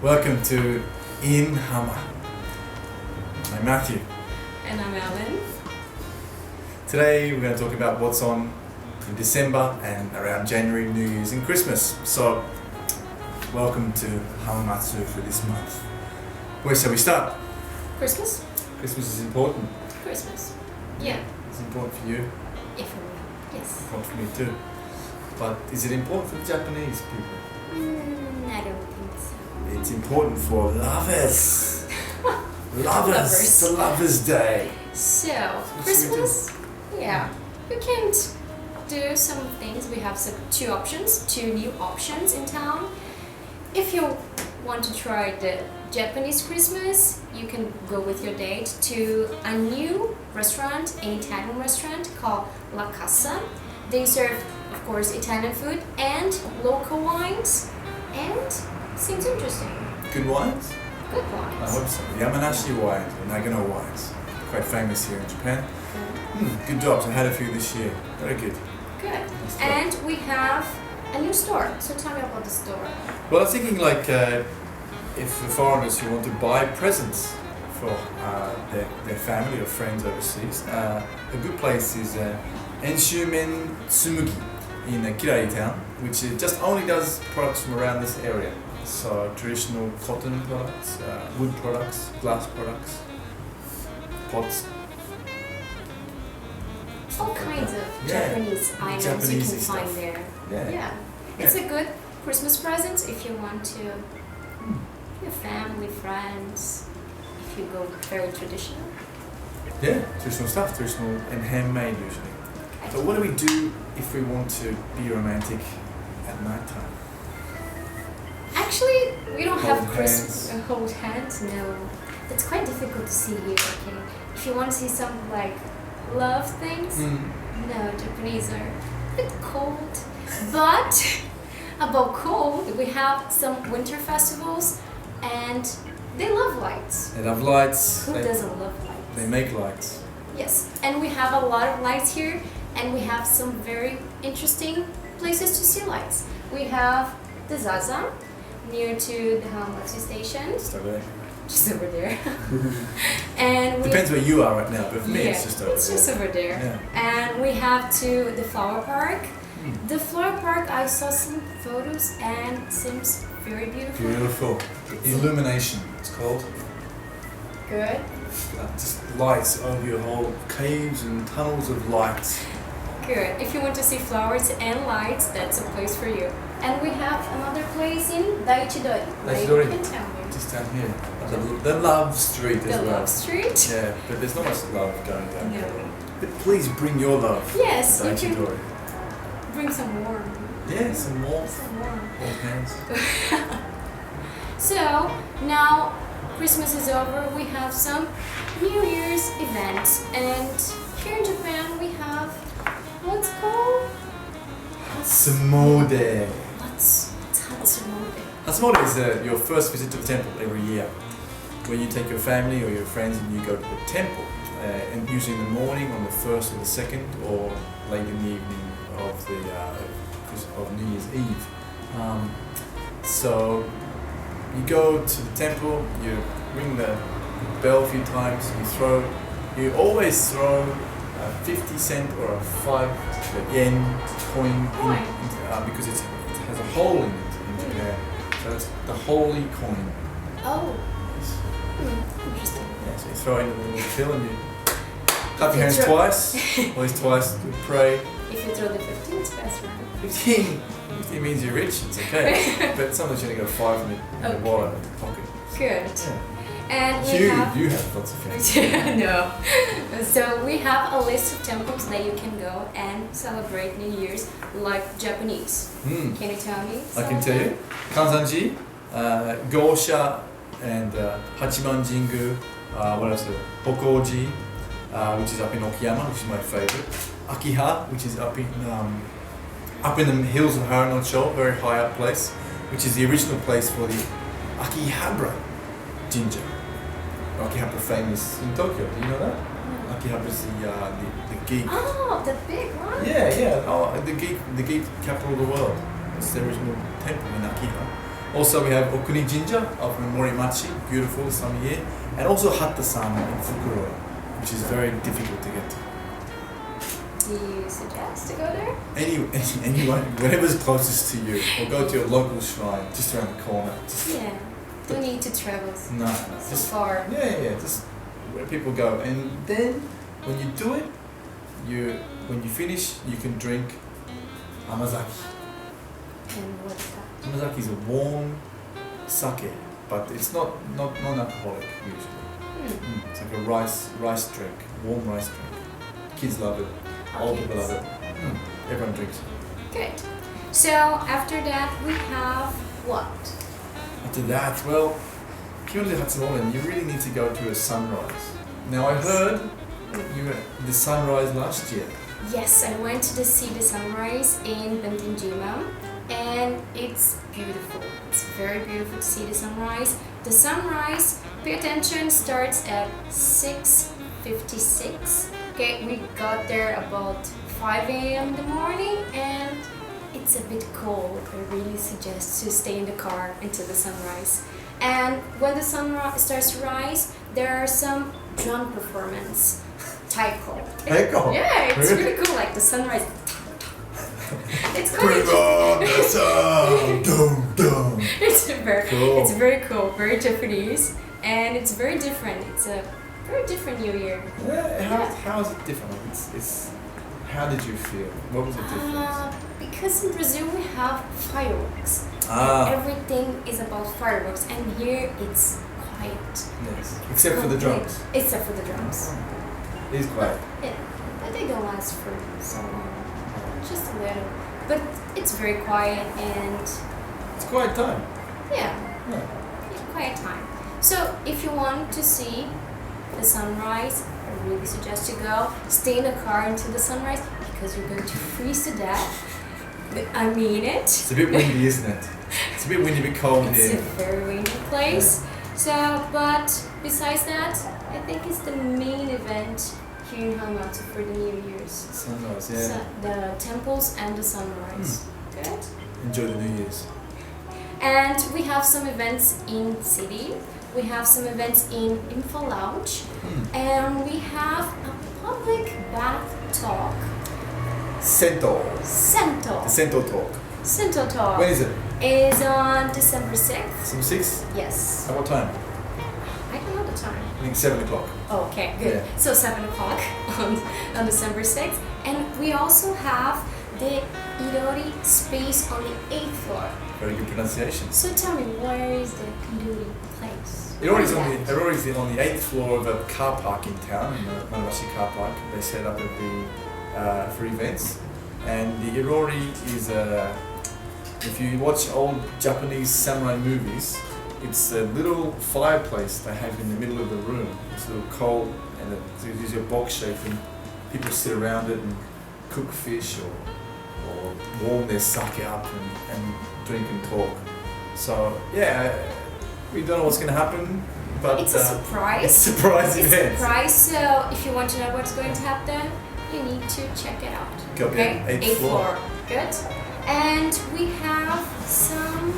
Welcome to inHama. I'm Mathew. And I'm Ellen. Today we're going to talk about what's on in December and around January, New Year's and Christmas. So, welcome to Hamamatsu for this month. Where shall we start? Christmas? Christmas is important. Christmas. Yeah. It's important for you. Yeah, for me. Yes. Important for me too. But is it important for the Japanese people? I don't think so. It's important for lovers. Lovers. It's a Lovers' Day. So, Christmas? Yeah. We can do some things. We have two new options in town. If you want to try the Japanese Christmas, you can go with your date to a new restaurant, an Italian restaurant called La Casa. They serve, of course, Italian food and local wines, and seems interesting. Good wines? Good wines. I hope so. Yamanashi wines or Nagano wines. Quite famous here in Japan. Good jobs. I had a few this year. Very good. Good. And we have a new store. So tell me about the store. Well, I was thinking if the foreigners who want to buy presents for their family or friends overseas, a good place is Enshumen Tsumugi in Kirari town, which just only does products from around this area. So traditional cotton products, wood products, glass products, pots. All kinds of Japanese items you can find there. Yeah. It's a good Christmas present if you want to your family, friends, if you go very traditional. Yeah, traditional stuff, traditional and handmade usually. Okay. So what do we do if we want to be romantic at night time? Actually, we don't have Christmas. Hold hands, no. It's quite difficult to see here, okay? If you want to see some love things, no, Japanese are a bit cold. But about cold, we have some winter festivals and they love lights. They love lights. Who doesn't love lights? They make lights. Yes, and we have a lot of lights here and we have some very interesting places to see lights. We have the Zaza near to the Helfstein station. Just over there. Just over there. And depends where you are right now, but for me it's just over there. It's just over there. Yeah. And we have the flower park. The flower park, I saw some photos and seems very beautiful. Beautiful. Illumination, it's called. Good. Just lights over your whole caves and tunnels of lights. Good. If you want to see flowers and lights, that's a place for you. And we have another place in Daichidori. Daichidori. You can tell me. Just down here. The Love Street as well. The Love Street? Yeah, but there's not much love going down No. there. But please bring your love. Yes, to you can Daichidori. bring some warm. Yeah, some more. Some warm. Hold hands. So, now Christmas is over, we have some New Year's events. And here in Japan we have, what's called? Hatsumode. What's Hatsumode? Hatsumode is your first visit to the temple every year, where you take your family or your friends and you go to the temple, and usually in the morning on the 1st or the 2nd, or late in the evening of New Year's Eve. So you go to the temple, you ring the bell a few times, you always throw a 50 cent or a 5 yen coin because it has a hole in it in Japan. So it's the holy coin. Oh. Yes. Interesting. Yeah, so you throw it in the little till and you clap your hands twice, at least twice, you pray. If you throw the 15, it's best, right? 15 means you're rich, it's okay. But sometimes you only got 5 in the wallet or the pocket. Good. Yeah. And you have lots of things. No. So we have a list of temples that you can go and celebrate New Year's like Japanese. Can you tell me? I can tell you. Kansanji, Gosha, and Hachiman Jingu. What else? Hokoji, which is up in Okayama, which is my favorite. Akiha, which is up in the hills of Haranocho, very high up place, which is the original place for the Akihabara Jinja. Akihabara famous in Tokyo. Do you know that? Akihabara is the geek. Oh, the big one. Yeah. Oh, the geek capital of the world. It's the original temple in Akiha. Also we have Okuni Jinja of Morimachi, beautiful this time of year, and also Hatta-sama in Fukuro, which is very difficult to get to. Do you suggest to go there? Anyone, whatever's closest to you, or go to your local shrine just around the corner. Yeah, don't need to travel No, so just far. yeah, just where people go, and then when you do it, when you finish, you can drink amazaki. And what's that? Amazaki is a warm sake, but it's not non-alcoholic usually. It's like a rice drink, warm rice drink. Kids love it. Old people love it. Everyone drinks it. Good. So after that we have what? After that, well, Kyori Hatsumonen, you really need to go to a sunrise. Now I heard you were the sunrise last year. Yes, I went to see the sunrise in Bentinjima, and it's beautiful. It's very beautiful to see the sunrise. The sunrise, pay attention, starts at 6:56. Okay, we got there about 5 a.m. in the morning, and it's a bit cold. I really suggest to stay in the car until the sunrise. And when the sun starts to rise, there are some drum performance. Taiko. Taiko? Yeah, it's really cool. Like the sunrise. It's quite Bring on the sun! Dum, dum. It's very Cool. It's very cool, very Japanese, and it's very different. It's a very different New Year. Yeah, how is it different? Like it's how did you feel? What was the difference? Because in Brazil we have fireworks. Everything is about fireworks, and here it's quiet. Yes. Except for the drums. Except for the drums. It is quiet. Yeah, but they don't last for so long. Just a little. But it's very quiet and It's quiet time. yeah, Yeah. quiet time. So if you want to see the sunrise, I really suggest you go. Stay in the car until the sunrise because you're going to freeze to death. I mean it. It's a bit windy, isn't it? It's a bit windy, a bit cold It's here. a very windy place. So, but besides that, I think it's the main event here in Hamamatsu for the New Year's. Sunrise, yeah. So, the temples and the sunrise. Good. Enjoy the New Year's. And we have some events in city. We have some events in Info Lounge. And we have a public bath talk. Sento. Sento. The Sento talk. Sento talk. When is it? Is on December 6th. Some 6? Yes. At what time? I don't know the time. I think 7 o'clock. Oh, okay, good. Yeah. So 7 o'clock on December 6th. And we also have the Irori space on the 8th floor. Very good pronunciation. So tell me, where is the Irori place? Irori's on the 8th floor of a car park in town, in the Manabashi car park. They set up for events. And the Irori is if you watch old Japanese samurai movies, it's a little fireplace they have in the middle of the room. It's a little cold, and it's usually a box shape, and people sit around it and cook fish or warm their sake up and drink and talk. So yeah, we don't know what's going to happen, but It's a surprise. It's a surprise It's event. a surprise, so if you want to know what's going to happen, you need to check it out. Go, Okay? yeah, 8th floor. Good. And we have some...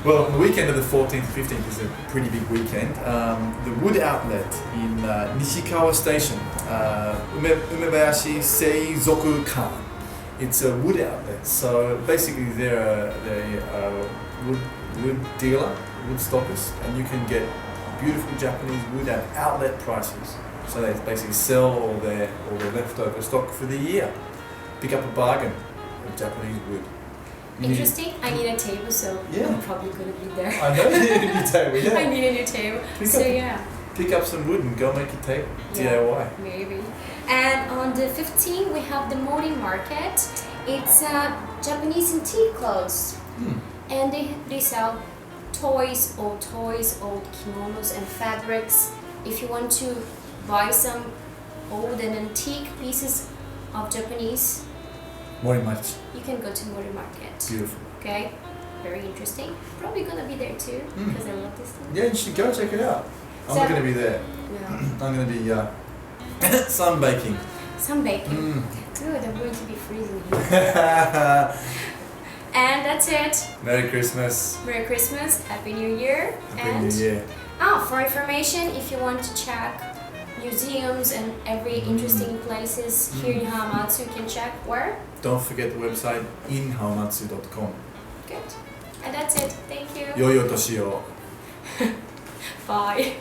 Well, on the weekend of the 14th, 15th is a pretty big weekend. The wood outlet in Nishikawa Station, Umebayashi Seizoku Kan. It's a wood outlet. So basically they're a wood dealer, wood stockist, and you can get beautiful Japanese wood at outlet prices. So they basically sell all their leftover stock for the year. Pick up a bargain of Japanese wood. Interesting. I need a table, so Yeah. I'm probably going to be there. I know you need a new table, yeah. I need a new table. Pick up some wood and go make a table. Yeah. DIY. Maybe. And on the 15th, we have the Mori Market. It's Japanese antique clothes. And they sell toys, old kimonos and fabrics. If you want to buy some old and antique pieces of Japanese, Morimachi. you can go to Mori Market. Beautiful. Okay? Very interesting. Probably gonna be there too, because I love this thing. Yeah, you should go check it out. I'm not going to be there. No. I'm going to be sunbaking. Sunbaking. Good, I'm going to be freezing here. And that's it. Merry Christmas. Merry Christmas, Happy New Year. Happy and New Year. For information, if you want to check museums and every interesting places here in Hamamatsu, you can check where? Don't forget the website inHamatsu.com. Good. And that's it. Thank you. 良いお年を。 Bye.